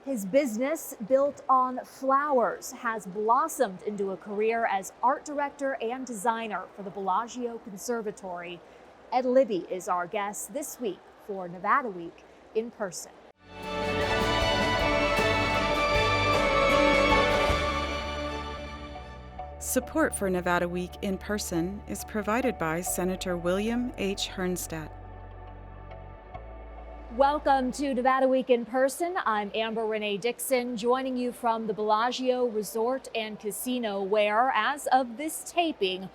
His business, built on flowers, has blossomed into a career as art director and designer for the Bellagio Conservatory. Ed Libby is our guest this week for Nevada Week in Person. Support for Nevada Week in Person is provided by Senator William H. Hernstat. Welcome to Nevada Week in Person. I'm Amber Renee Dixon, joining you from the Bellagio Resort and Casino, where, as of this taping,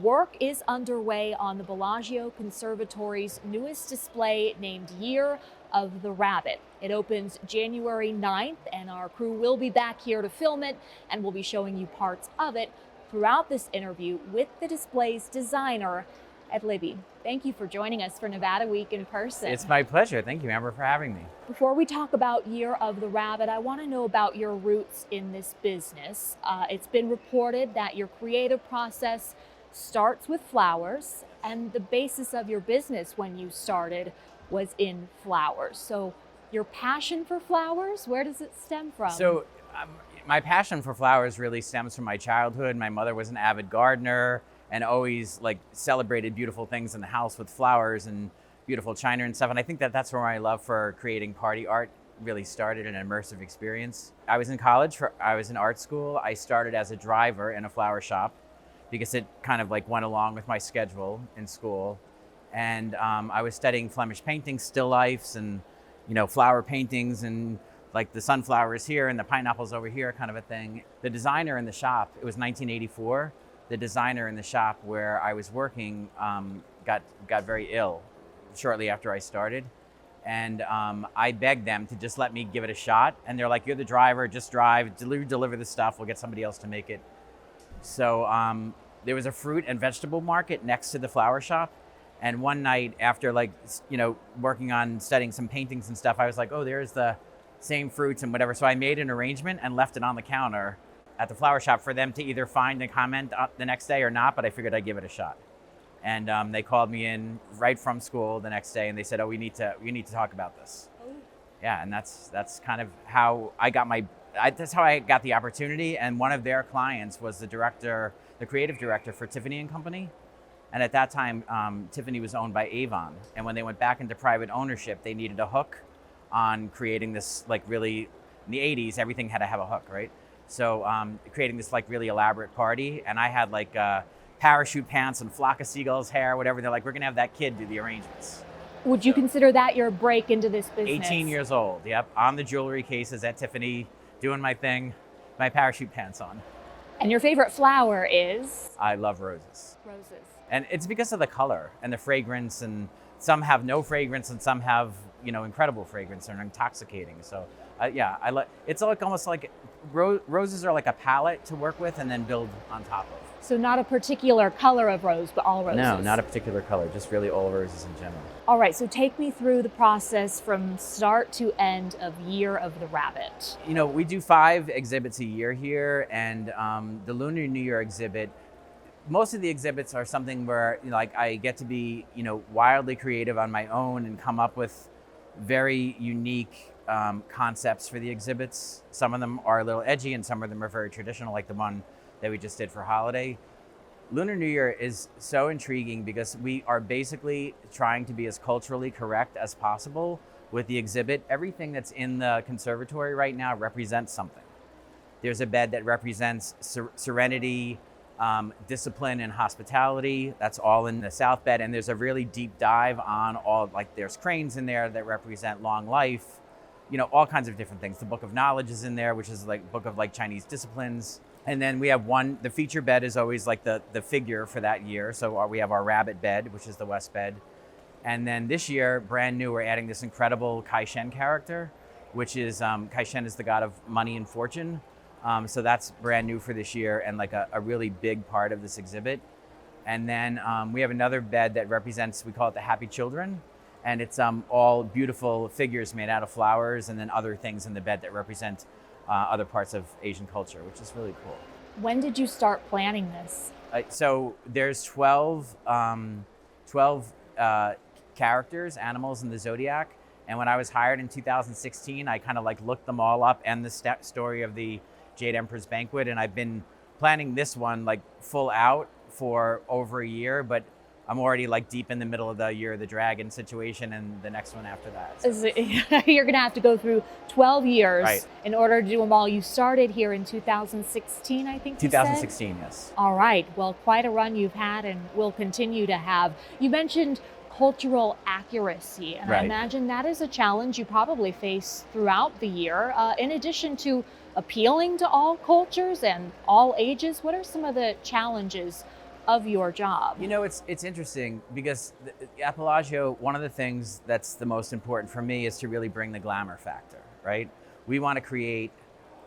work is underway on the Bellagio Conservatory's newest display named Year of the Rabbit. It opens January 9th, and our crew will be back here to film it, and we'll be showing you parts of it throughout this interview with the display's designer, Ed Libby. Thank you for joining us for Nevada Week in Person. It's my pleasure. Thank you, Amber, for having me. Before we talk about Year of the Rabbit, I want to know about your roots in this business. It's been reported that your creative process starts with flowers, and the basis of your business when you started was in flowers. So your passion for flowers, where does it stem from? My passion for flowers really stems from my childhood. My mother was an avid gardener and always celebrated beautiful things in the house with flowers and beautiful china and stuff. And I think that that's where my love for creating party art really started, an immersive experience. I was in college, I was in art school. I started as a driver in a flower shop because it kind of went along with my schedule in school. And I was studying Flemish painting, still lifes and, flower paintings and the sunflowers here and the pineapples over here kind of a thing. The designer in the shop, it was 1984, the designer in the shop where I was working got very ill shortly after I started. And I begged them to just let me give it a shot. And they're like, you're the driver, just drive, deliver the stuff, we'll get somebody else to make it. So there was a fruit and vegetable market next to the flower shop. And one night after working on studying some paintings and stuff, I was like, oh, there's the same fruits and whatever. So I made an arrangement and left it on the counter at the flower shop for them to either find and comment the next day or not, but I figured I'd give it a shot. And they called me in right from school the next day and they said, oh, we need to talk about this. Oh. Yeah, and that's kind of how I got that's how I got the opportunity. And one of their clients was the creative director for Tiffany & Company. And at that time, Tiffany was owned by Avon. And when they went back into private ownership, they needed a hook on creating this, really, in the 80s, everything had to have a hook, right? So creating this really elaborate party. And I had parachute pants and flock of seagulls hair, whatever. They're like, we're gonna have that kid do the arrangements. Would you consider that your break into this business? 18 years old, yep. On the jewelry cases at Tiffany, doing my thing, my parachute pants on. And your favorite flower is? I love roses. Roses. And it's because of the color and the fragrance, and some have no fragrance and some have, incredible fragrance and intoxicating. So I like, it's almost like roses are like a palette to work with and then build on top of. So not a particular color of rose, but all roses? No, not a particular color, just really all roses in general. All right, so take me through the process from start to end of Year of the Rabbit. We do 5 exhibits a year here, and the Lunar New Year exhibit, most of the exhibits are something where I get to be wildly creative on my own and come up with very unique concepts for the exhibits. Some of them are a little edgy and some of them are very traditional, like the one that we just did for holiday. Lunar New Year is so intriguing because we are basically trying to be as culturally correct as possible with the exhibit. Everything that's in the conservatory right now represents something. There's a bed that represents serenity, discipline and hospitality. That's all in the south bed. And there's a really deep dive on all, there's cranes in there that represent long life, all kinds of different things. The Book of Knowledge is in there, which is book of Chinese disciplines. And then we have the feature bed is always the figure for that year. So we have our rabbit bed, which is the west bed. And then this year, brand new, we're adding this incredible Kai Shen character, which is, Kai Shen is the god of money and fortune. So that's brand new for this year and a really big part of this exhibit. And then we have another bed that represents, we call it the Happy Children. And it's all beautiful figures made out of flowers and then other things in the bed that represent other parts of Asian culture, which is really cool. When did you start planning this? So there's 12 characters, animals in the zodiac, And when I was hired in 2016, I kind of like looked them all up and the story of the Jade Emperor's Banquet. And I've been planning this one like full out for over a year, but I'm already like deep in the middle of the Year of the Dragon situation and the next one after that. So. You're going to have to go through 12 years Right. in order to do them all. You started here in 2016, I think you 2016, said? yes. All right. Well, quite a run you've had and will continue to have. You mentioned cultural accuracy, and I Right. imagine that is a challenge you probably face throughout the year. In addition to appealing to all cultures and all ages, what are some of the challenges of your job? You know, it's interesting because at Bellagio, one of the things that's the most important for me is to really bring the glamour factor, right? We want to create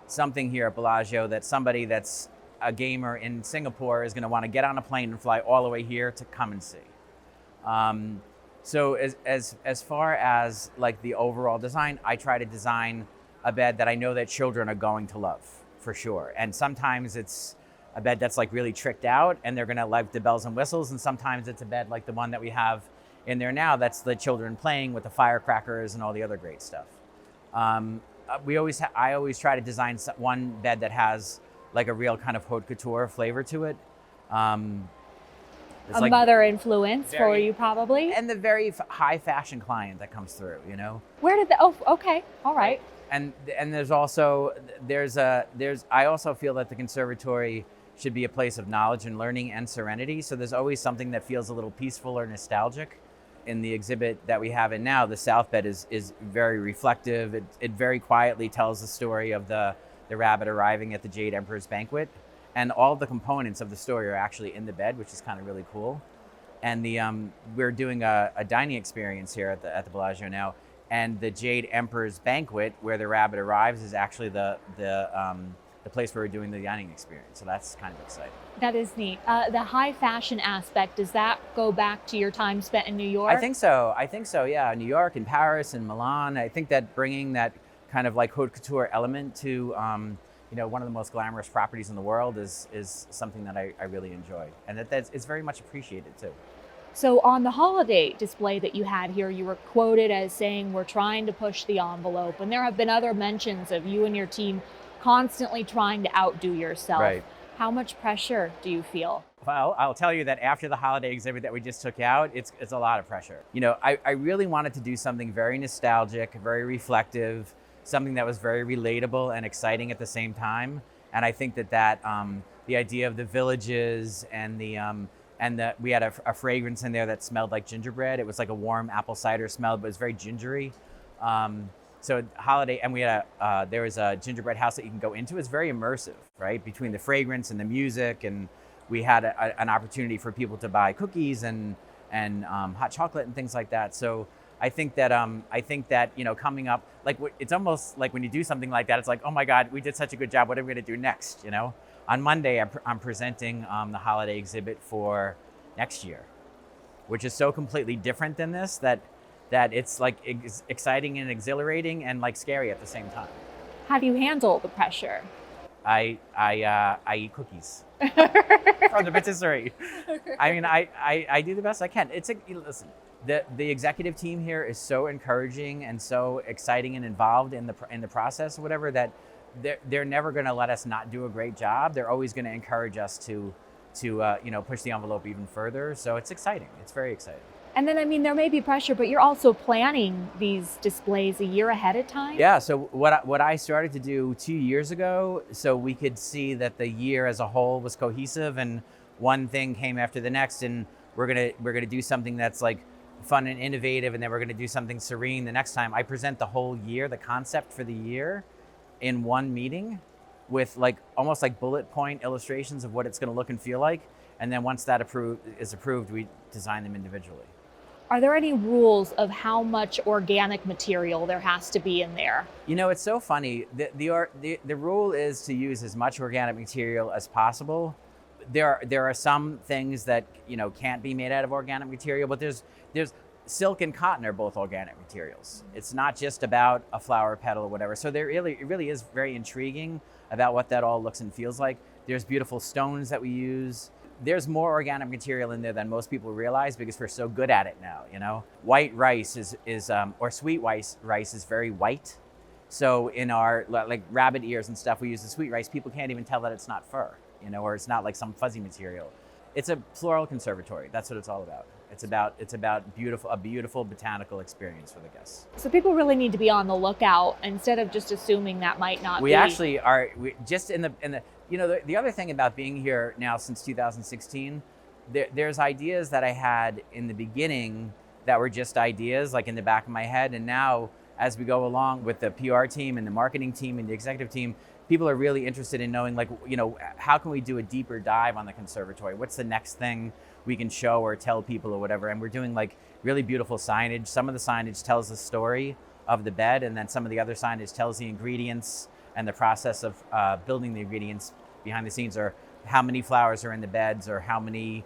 something here at Bellagio that somebody that's a gamer in Singapore is going to want to get on a plane and fly all the way here to come and see. So as far as like the overall design, I try to design a bed that I know that children are going to love for sure. And sometimes it's a bed that's like really tricked out and they're gonna like the bells and whistles. And sometimes it's a bed like the one that we have in there now, that's the children playing with the firecrackers and all the other great stuff. I always try to design one bed that has like a real kind of haute couture flavor to it. A mother influence for you probably. And the very high fashion client that comes through, you know? Where did oh, okay, all right. And there's also, I also feel that the Conservatory should be a place of knowledge and learning and serenity. So there's always something that feels a little peaceful or nostalgic. In the exhibit that we have in now, the South Bed is very reflective. It very quietly tells the story of the rabbit arriving at the Jade Emperor's Banquet. And all the components of the story are actually in the bed, which is kind of really cool. And we're doing a dining experience here at the Bellagio now. And the Jade Emperor's Banquet, where the rabbit arrives, is actually the place where we're doing the dining experience. So that's kind of exciting. That is neat. The high fashion aspect, does that go back to your time spent in New York? I think so, yeah. New York and Paris and Milan. I think that bringing that kind of like haute couture element to one of the most glamorous properties in the world is something that I really enjoy. And it's very much appreciated too. So on the holiday display that you had here, you were quoted as saying, "We're trying to push the envelope." And there have been other mentions of you and your team constantly trying to outdo yourself. Right. How much pressure do you feel? Well, I'll tell you that after the holiday exhibit that we just took out, it's a lot of pressure. You know, I really wanted to do something very nostalgic, very reflective, something that was very relatable and exciting at the same time. And I think that the idea of the villages and we had a fragrance in there that smelled like gingerbread. It was like a warm apple cider smell, but it was very gingery. So holiday, and there was a gingerbread house that you can go into. It's very immersive, right? Between the fragrance and the music, and we had an opportunity for people to buy cookies and hot chocolate and things like that. So I think that coming up, like it's almost like when you do something like that, it's like, oh my God, we did such a good job. What are we going to do next? You know, on Monday I'm presenting the holiday exhibit for next year, which is so completely different than this that it's like exciting and exhilarating and like scary at the same time. How do you handle the pressure? I eat cookies from the patisserie. I mean, I do the best I can. Listen, the executive team here is so encouraging and so exciting and involved in the process or whatever that they're never going to let us not do a great job. They're always going to encourage us to push the envelope even further. So it's exciting. It's very exciting. And then, I mean, there may be pressure, but you're also planning these displays a year ahead of time? Yeah, so what I started to do 2 years ago, so we could see that the year as a whole was cohesive and one thing came after the next, and we're gonna do something that's like fun and innovative, and then we're gonna do something serene the next time. I present the whole year, the concept for the year, in one meeting with like almost like bullet point illustrations of what it's gonna look and feel like, and then once that is approved, we design them individually. Are there any rules of how much organic material there has to be in there? You know, it's so funny. The rule is to use as much organic material as possible. There are some things that can't be made out of organic material, but there's silk and cotton are both organic materials. It's not just about a flower petal or whatever. So it really is very intriguing about what that all looks and feels like. There's beautiful stones that we use. there's more organic material in there than most people realize because we're so good at it now, you know? White rice or sweet rice is very white. So in our like rabbit ears and stuff, we use the sweet rice. People can't even tell that it's not fur, you know, or it's not like some fuzzy material. It's a floral conservatory. That's what it's all about. It's about a beautiful botanical experience for the guests. So people really need to be on the lookout instead of just assuming that might not be. We actually are just in the you know, the other thing about being here now since 2016, there's ideas that I had in the beginning that were just ideas like in the back of my head, and now as we go along with the PR team and the marketing team and the executive team, people are really interested in knowing, like, you know, how can we do a deeper dive on the conservatory? What's the next thing we can show or tell people or whatever? And we're doing like really beautiful signage. Some of the signage tells the story of the bed, and then some of the other signage tells the ingredients and the process of building the ingredients behind the scenes, or how many flowers are in the beds, or how many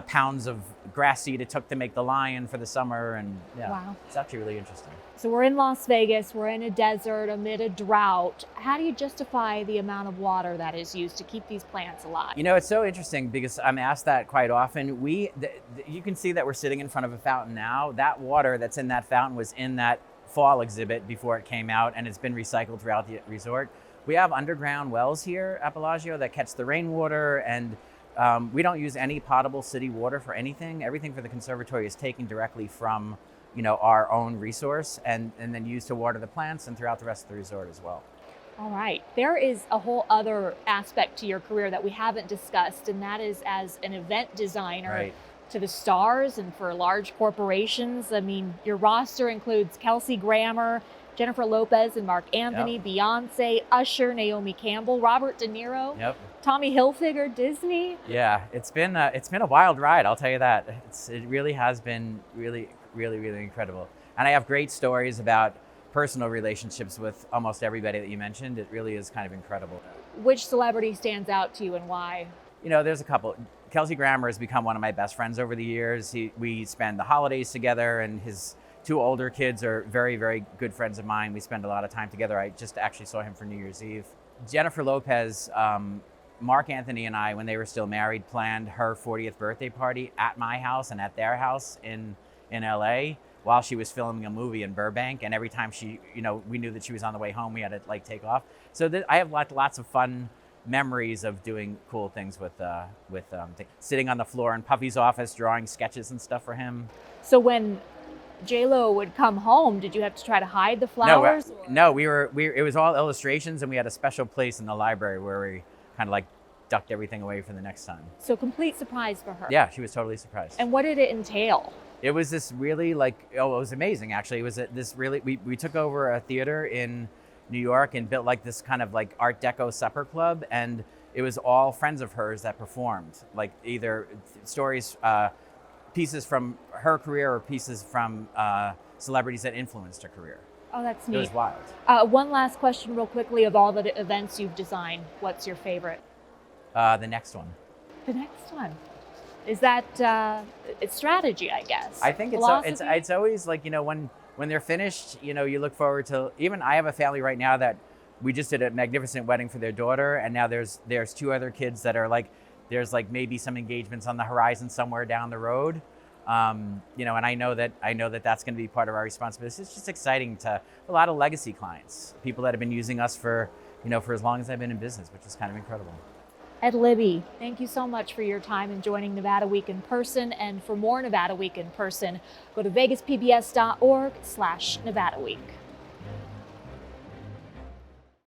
pounds of grass seed it took to make the lion for the summer. And yeah, wow, it's actually really interesting. So we're in Las Vegas, we're in a desert amid a drought. How do you justify the amount of water that is used to keep these plants alive? You know, it's so interesting because I'm asked that quite often. You can see that we're sitting in front of a fountain now. That water that's in that fountain was in that fall exhibit before it came out, and it's been recycled throughout the resort. We have underground wells here at Bellagio that catch the rainwater, and we don't use any potable city water for anything. Everything for the conservatory is taken directly from, you know, our own resource, and then used to water the plants and throughout the rest of the resort as well. All right. There is a whole other aspect to your career that we haven't discussed, and that is as an event designer. Right. To the stars and for large corporations. I mean, your roster includes Kelsey Grammer, Jennifer Lopez and Mark Anthony, Yep. Beyonce, Usher, Naomi Campbell, Robert De Niro, Yep. Tommy Hilfiger, Disney. Yeah, it's been a wild ride, I'll tell you that. It really has been really incredible. And I have great stories about personal relationships with almost everybody that you mentioned. It really is kind of incredible. Which celebrity stands out to you and why? You know, there's a couple. Kelsey Grammer has become one of my best friends over the years. We spend the holidays together, and his two older kids are very, very good friends of mine. We spend a lot of time together. I just actually saw him for New Year's Eve. Jennifer Lopez, Mark Anthony and I, when they were still married, planned her 40th birthday party at my house and at their house in LA while she was filming a movie in Burbank. And every time she, you know, we knew that she was on the way home, we had to like take off. So I have lots of fun memories of doing cool things with sitting on the floor in Puffy's office, drawing sketches and stuff for him. So when J-Lo would come home, did you have to try to hide the flowers? No, it was all illustrations, and we had a special place in the library where we kind of like ducked everything away for the next time. So complete surprise for her. Yeah, she was totally surprised. And what did it entail? It was this really it was amazing actually. It was this really, we took over a theater in New York and built like this kind of like Art Deco supper club, and it was all friends of hers that performed, like either stories, pieces from her career or pieces from celebrities that influenced her career. Oh, that's neat. It was wild. One last question real quickly. Of all the events you've designed, what's your favorite? The next one. The next one. Is that it's strategy, I guess? I think it's always like, you know, when they're finished, you know, you look forward to, even I have a family right now that we just did a magnificent wedding for their daughter, and now there's two other kids that are like, there's like maybe some engagements on the horizon somewhere down the road. You know, and I know that that's going to be part of our responsibility. It's just exciting to a lot of legacy clients, people that have been using us for, you know, for as long as I've been in business, which is kind of incredible. Ed Libby, thank you so much for your time and joining Nevada Week in Person. And for more Nevada Week in Person, go to vegaspbs.org/Nevada Week.